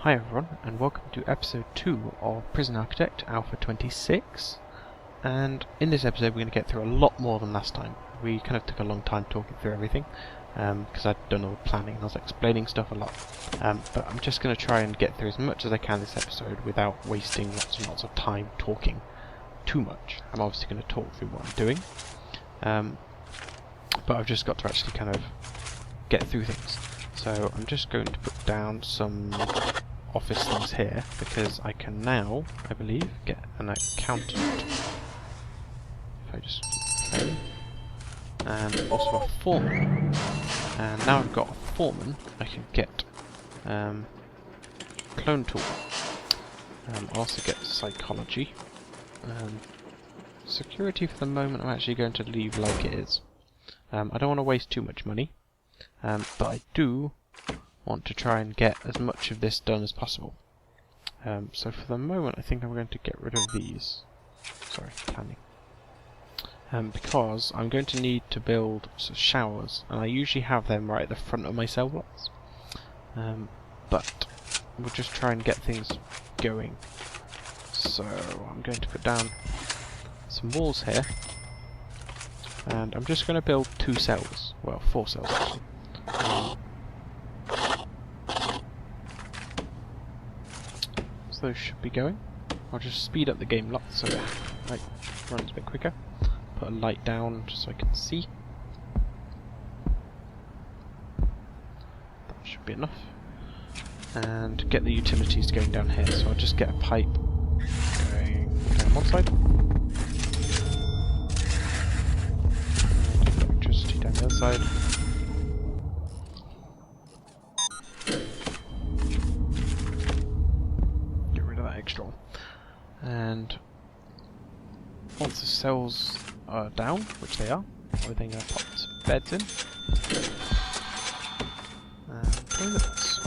Hi everyone, and welcome to episode 2 of Prison Architect Alpha 26. And in this episode we're going to get through a lot more than last time. We kind of took a long time talking through everything, because I'd done all the planning and I was explaining stuff a lot. But I'm just going to try and get through as much as I can this episode without wasting lots and lots of time talking too much. I'm obviously going to talk through what I'm doing, but I've just got to actually kind of get through things. So I'm just going to put down some office things here, because I can now, I believe, get an accountant. If I just keep playing. And also a foreman. And now I've got a foreman, I can get clone tool. I'll also get psychology. Security for the moment I'm actually going to leave like it is. I don't want to waste too much money. But I do want to try and get as much of this done as possible. So for the moment I think I'm going to get rid of these. Sorry, planning. Because I'm going to need to build showers, and I usually have them right at the front of my cell blocks. But we'll just try and get things going. So I'm going to put down some walls here. And I'm just going to build 2 cells. Well, 4 cells actually. So those should be going. I'll just speed up the game lot so it runs a bit quicker. Put a light down just so I can see. That should be enough. And get the utilities going down here. So I'll just get a pipe going down one side. And electricity down the other side. And once the cells are down, which they are, we're then going to pop some beds in. And toilets.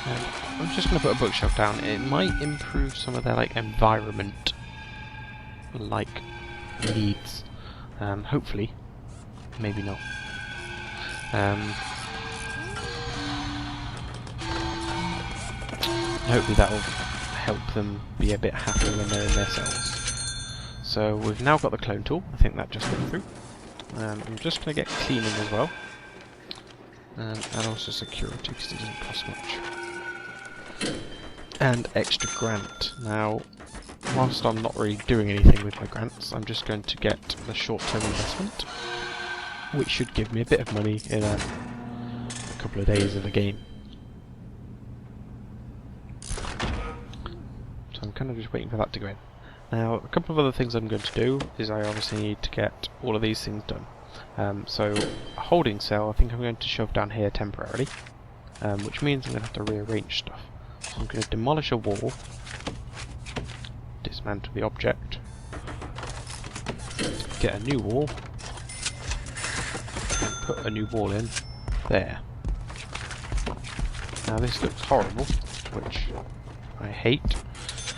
And I'm just going to put a bookshelf down. It might improve some of their environment needs. Hopefully. Maybe not. Hopefully that will help them be a bit happier when they're in their cells. So we've now got the clone tool. I think that just went through. I'm just going to get cleaning as well. And also security, because it doesn't cost much. And extra grant. Now, whilst I'm not really doing anything with my grants, I'm just going to get the short-term investment, which should give me a bit of money in a couple of days of the game. I'm kind of just waiting for that to go in. Now, a couple of other things I'm going to do is I obviously need to get all of these things done. So, a holding cell I think I'm going to shove down here temporarily, which means I'm going to have to rearrange stuff. So I'm going to demolish a wall, dismantle the object, get a new wall, and put a new wall in there. Now this looks horrible, which I hate,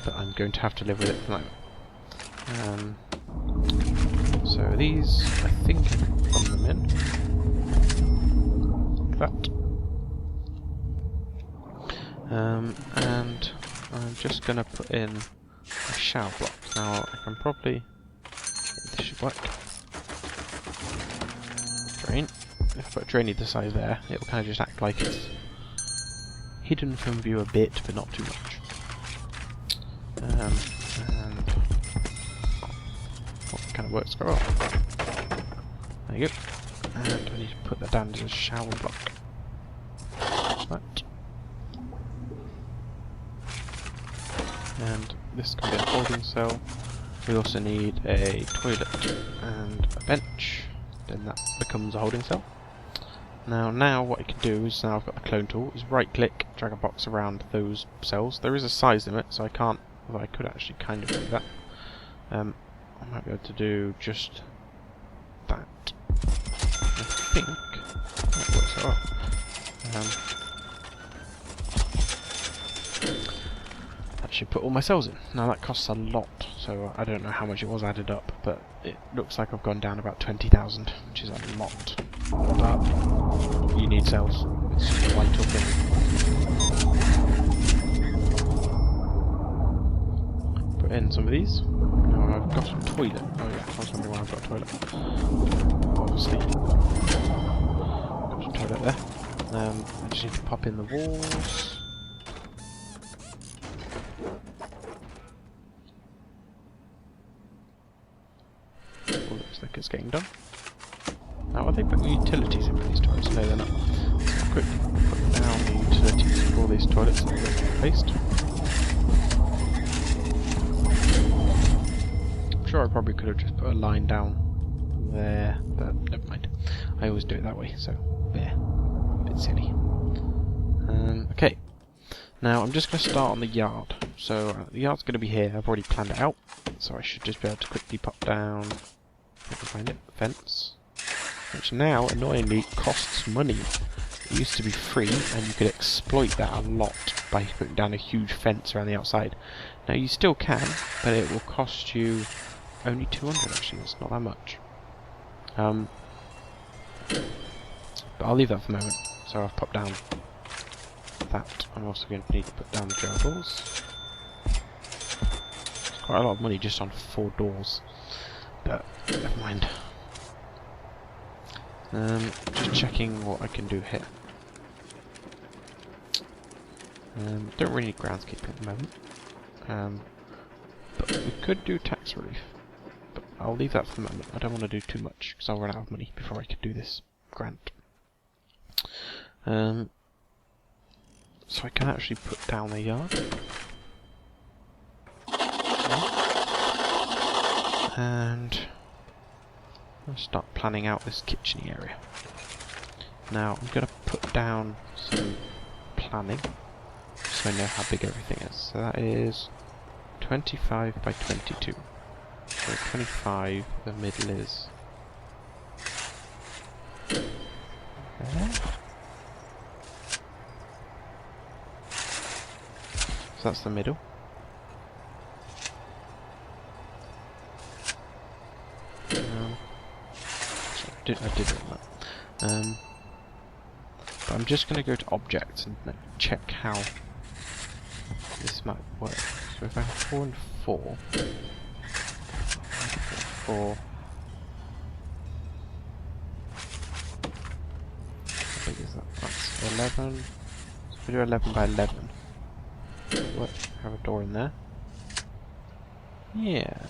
but I'm going to have to live with it for the moment. So these, I think I can plumb them in. Like that. And I'm just going to put in a shower block. Now I can probably... this should work. Drain. If I put a drain either side there, it will kind of just act like it's hidden from view a bit, but not too much. And kind of works quite well. There you go. And I need to put that down as a shower block. Like that. And this can be a holding cell. We also need a toilet and a bench. Then that becomes a holding cell. Now what I can do is, now I've got the clone tool, is right click, drag a box around those cells. There is a size limit, so I can't, although I could actually kind of do that. I might be able to do just that. I think that works out well. That should put all my cells in. Now that costs a lot, so I don't know how much it was added up, but it looks like I've gone down about 20,000, which is a lot. But you need cells. it's just a light up thing. Put in some of these. Now I've got a toilet. Oh yeah, I was wondering why I've got a toilet. Obviously. Got a toilet there. I just need to pop in the walls. Oh, looks like it's getting done. Now, are they putting utilities in for these toilets? No, they're not. So quickly put down the utilities for all these toilets that are replaced. I'm sure I probably could have just put a line down there, but never mind. I always do it that way, so yeah, a bit silly. Okay, now I'm just going to start on the yard. So the yard's going to be here. I've already planned it out, so I should just be able to quickly pop down. If I can find it, fence. Which now, annoyingly, costs money. It used to be free, and you could exploit that a lot by putting down a huge fence around the outside. Now, you still can, but it will cost you only 200, actually. It's not that much. But I'll leave that for the moment. So I've popped down that. I'm also going to need to put down the gerbils. It's quite a lot of money just on 4 doors. But, never mind. Just checking what I can do here. Don't really need groundskeeping at the moment. But we could do tax relief. But I'll leave that for the moment. I don't want to do too much, because I'll run out of money before I can do this grant. So I can actually put down the yard. And I'll start planning out this kitchen area. Now I'm going to put down some planning so I know how big everything is. So that is 25 by 22. So 25, the middle is there. So that's the middle. I did that. But I'm just going to go to objects and check how this might work. So if I have 4 and 4, 4. How big is that? That's 11. So if we do 11 by 11, what? Have a door in there. Yeah,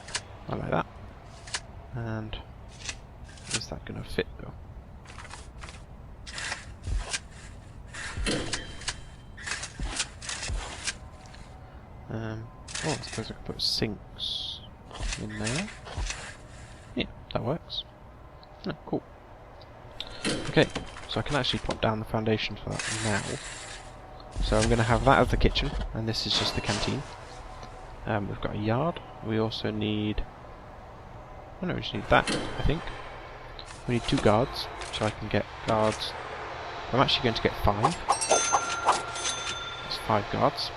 I like that. And is that going to fit though? Oh, I suppose I could put sinks in there. Yeah, that works. Oh, cool. Okay, so I can actually pop down the foundation for that now. So I'm going to have that as the kitchen, and this is just the canteen. We've got a yard. We also need... oh no, we just need that, I think. We need 2 guards, so I can get guards. I'm actually going to get 5. That's 5 guards.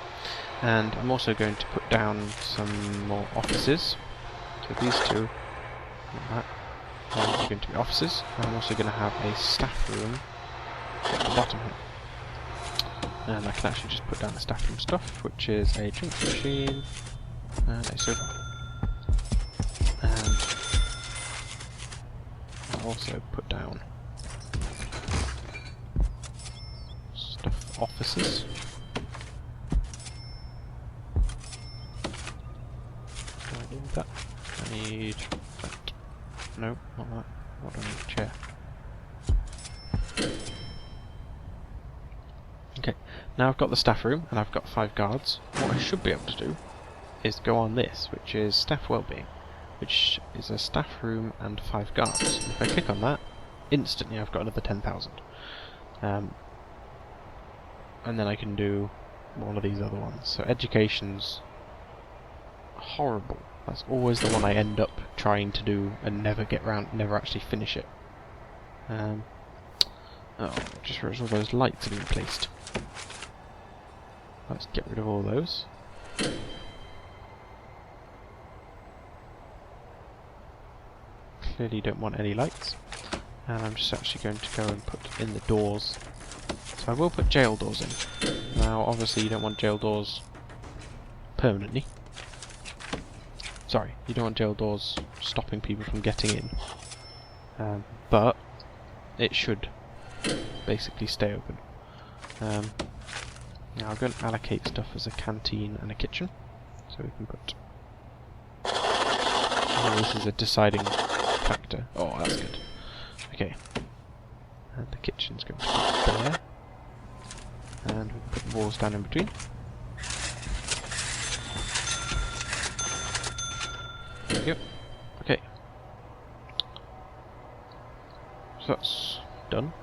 And I'm also going to put down some more offices. So these 2, like that, are going to be offices. I'm also going to have a staff room at the bottom here. And I can actually just put down the staff room stuff, which is a drink machine and a sofa. And I'll also put down stuff offices. What do I do with that? I need that. No, not that. What do I need? Chair. Okay, now I've got the staff room and I've got 5 guards. What I should be able to do is go on this, which is staff wellbeing, which is a staff room and 5 guards. If I click on that, instantly I've got another 10,000. And then I can do one of these other ones. So education's horrible. That's always the one I end up trying to do and never actually finish it. Oh, just realised all those lights have been placed. Let's get rid of all those. Clearly don't want any lights. And I'm just actually going to go and put in the doors. So So I will put jail doors in. Now, obviously, you don't want jail doors permanently. Sorry, you don't want jail doors stopping people from getting in. But it should basically stay open. Now I'm going to allocate stuff as a canteen and a kitchen. So we can put... Oh, this is a deciding factor. Oh, that's good. Okay. And the kitchen's going to be there. And we can put the walls down in between. There we go. Okay. So that's done.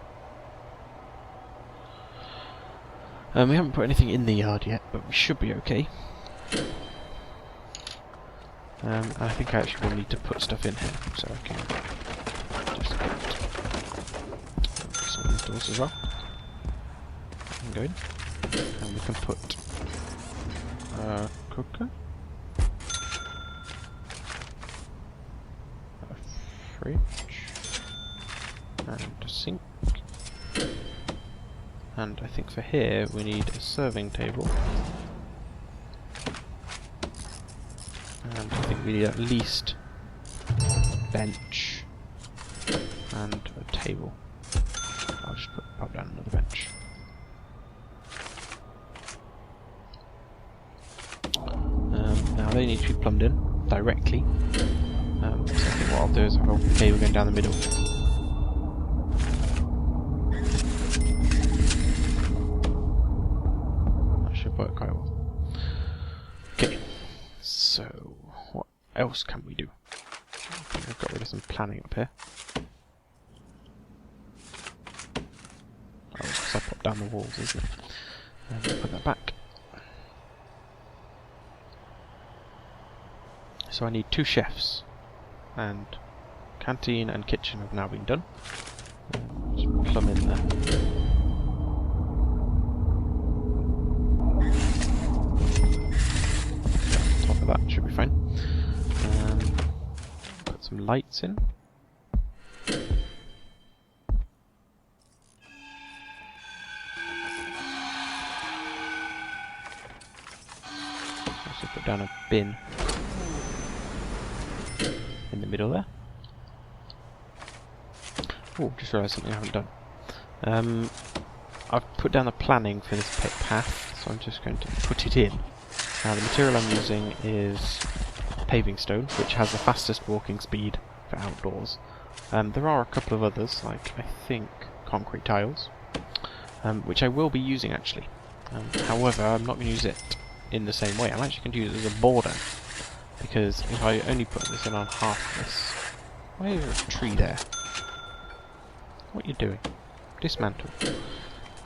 We haven't put anything in the yard yet, but we should be okay. And I think I actually will need to put stuff in here, so I can just put some of these doors as well. And go in. And we can put a cooker, a fridge, and a sink. And I think for here we need a serving table. And I think we need at least a bench and a table. I'll just pop down another bench. Now they need to be plumbed in directly. So I think what I'll do is I'll go cable going down the middle. Work quite well. Okay, so what else can we do? I think I've got rid of some planning up here. Oh, it's because I popped down the walls, isn't it? And I'll put that back. So I need 2 chefs, and canteen and kitchen have now been done. Just plumb in there. That should be fine. Put some lights in. Also put down a bin in the middle there. Oh, just realised something I haven't done. I've put down the planning for this pit path, so I'm just going to put it in. Now the material I'm using is paving stone, which has the fastest walking speed for outdoors. There are a couple of others, like I think concrete tiles, which I will be using actually. However, I'm not going to use it in the same way. I'm actually going to use it as a border, because if I only put this in on half this... Why is there a tree there? What are you doing? Dismantle.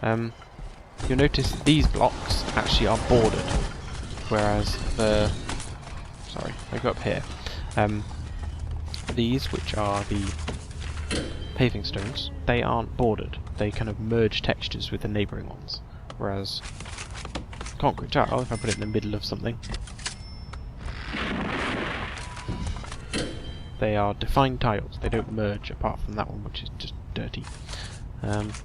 You'll notice that these blocks actually are bordered. Whereas the... Sorry, I go up here. These, which are the paving stones, they aren't bordered. They kind of merge textures with the neighbouring ones. Whereas concrete tile, if I put it in the middle of something, they are defined tiles. They don't merge apart from that one, which is just dirty. Get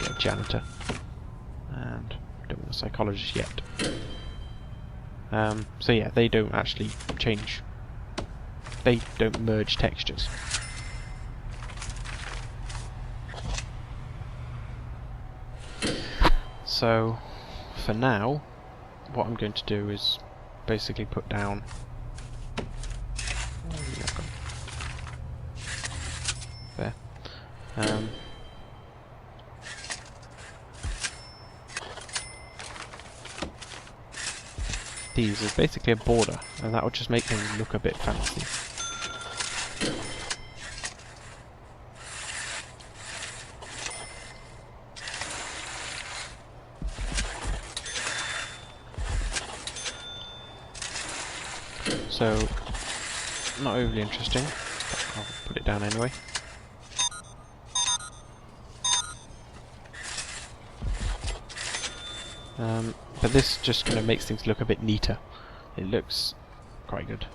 a janitor. And... don't want a psychologist yet. So yeah, they don't actually change. They don't merge textures. So, for now, what I'm going to do is basically put down... there. These is basically a border, and that will just make them look a bit fancy. So, not overly interesting, but I'll put it down anyway. But this just kind of makes things look a bit neater. It looks quite good.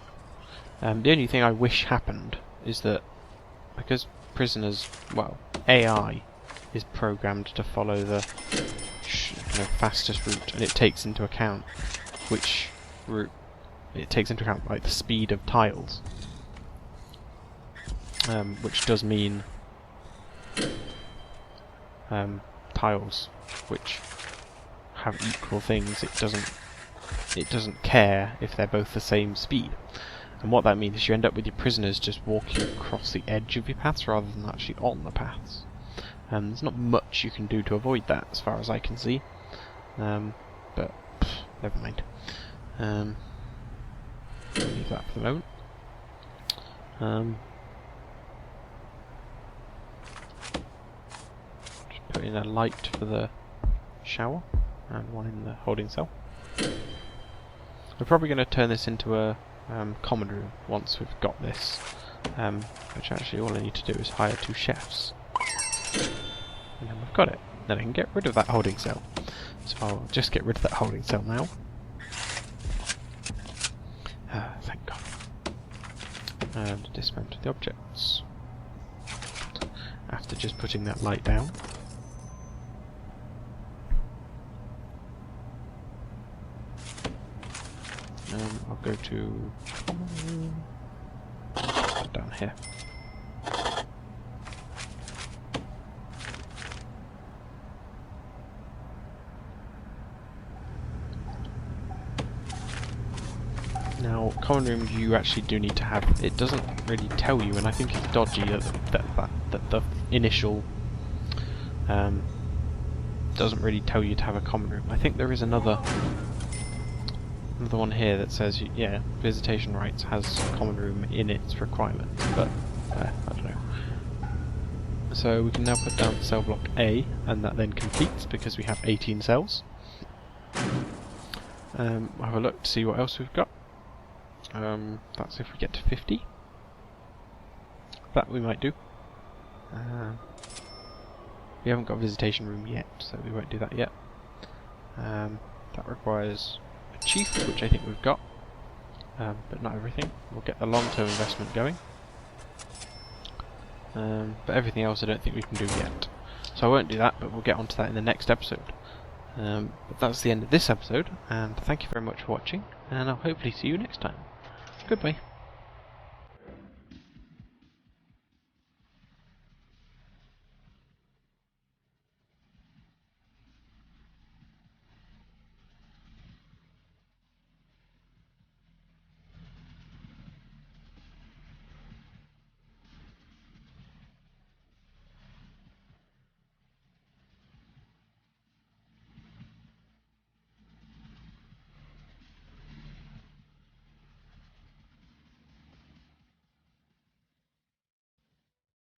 The only thing I wish happened is that, because prisoners, well, AI is programmed to follow the fastest route, and it takes into account which route. It takes into account like the speed of tiles, which does mean tiles which have equal things. It doesn't care if they're both the same speed. And what that means is you end up with your prisoners just walking across the edge of your paths rather than actually on the paths. There's not much you can do to avoid that, as far as I can see. But never mind. Leave that for the moment. Just put in a light for the shower and one in the holding cell. We're probably going to turn this into a common room once we've got this, which actually all I need to do is hire 2 chefs. And then we've got it. Then I can get rid of that holding cell. So I'll just get rid of that holding cell now. Thank God. And dismantle the objects. After just putting that light down. I'll go to common room. Down here. Now, common room you actually do need to have. It doesn't really tell you, and I think it's dodgy that the initial doesn't really tell you to have a common room. I think there is another one here that says, yeah, visitation rights has common room in its requirements, but I don't know. So we can now put down cell block A, and that then completes because we have 18 cells. We'll have a look to see what else we've got. That's if we get to 50. That we might do. We haven't got a visitation room yet, so we won't do that yet. That requires a chief, which I think we've got, but not everything. We'll get the long-term investment going. But everything else I don't think we can do yet. So I won't do that, but we'll get onto that in the next episode. But that's the end of this episode, and thank you very much for watching, and I'll hopefully see you next time. Goodbye.